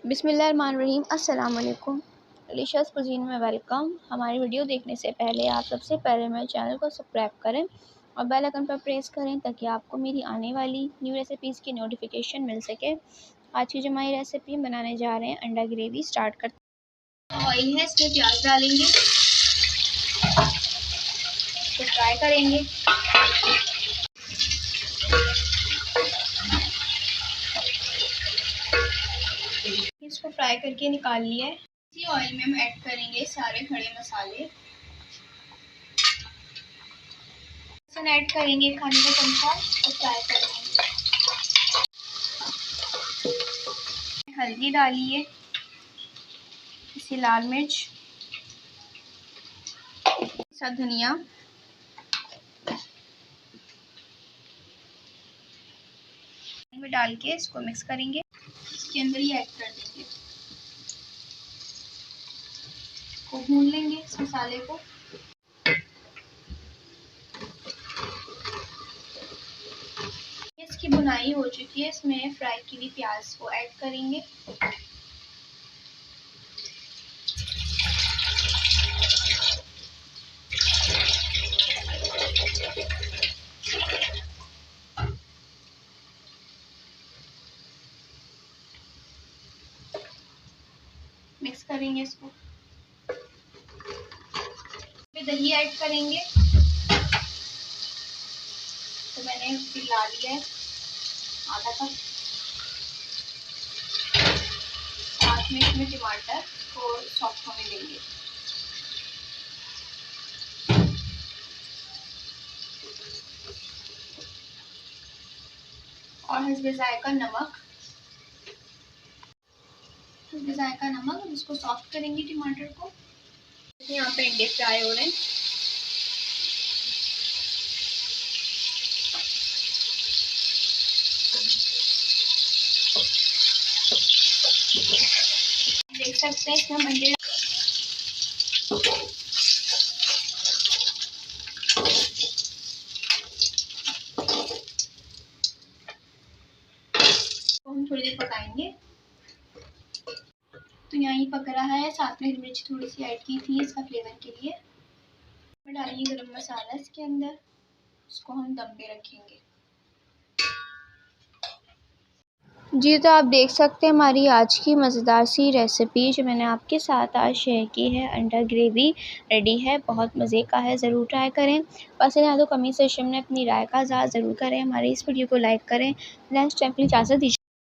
बिस्मिल्लाहिर्रहमानिर्रहीम। अस्सलाम वालेकुम। डिलीशियस कुज़ीन में वेलकम। हमारी वीडियो देखने से पहले आप सबसे पहले मेरे चैनल को सब्सक्राइब करें और बेल आइकन पर प्रेस करें ताकि आपको मेरी आने वाली न्यू रेसिपीज़ की नोटिफिकेशन मिल सके। आज की जो हमारी रेसिपी बनाने जा रहे हैं अंडा ग्रेवी स्टार्ट करते हैं। ऑयल है, इसमें प्याज डालेंगे, इसको फ्राई करेंगे। इसको फ्राई करके निकाल लिया है। इसी ऑयल में हम ऐड करेंगे सारे खड़े मसाले। ऐड करेंगे खाने का चमचा, तो फ्राई करेंगे। हल्दी डालिए, इसी लाल मिर्च, साथ धनिया, में डाल के इसको मिक्स करेंगे। इसके अंदर ही ऐड कर देंगे, को भून लेंगे इस मसाले को। इसकी भुनाई हो चुकी है, इसमें फ्राई की हुई प्याज को ऐड करेंगे। मिक्स करेंगे इसको। फिर दही ऐड करेंगे, तो मैंने पिला लिया है आधा कप। साथ में इसमें टमाटर को सॉफ्ट होने देंगे। और हस्बे जायका नमक, इसको सॉफ्ट करेंगे टमाटर को। यहाँ पे अंडे फ्राई हो रहे हैं। देख सकते हैं इसमें हम अंडे को हम थोड़ी देर पकाएंगे। तो यहाँ ही पक रहा है। साथ में मिर्च थोड़ी सी ऐड की थी इसका फ्लेवर के लिए। डालेंगे गरम मसाला इसके अंदर, इसको हम दम पे रखेंगे। जी, तो आप देख सकते हैं हमारी आज की मज़ेदार सी रेसिपी जो मैंने आपके साथ आज शेयर की है, अंडा ग्रेवी रेडी है। बहुत मज़े का है, ज़रूर ट्राई करें। पसंद आए तो कमेंट सेक्शन में अपनी राय का इज़हार ज़रूर करें। हमारी इस वीडियो को लाइक करें। नेक्स्ट टाइम के लिए इजाज़त दीजिए।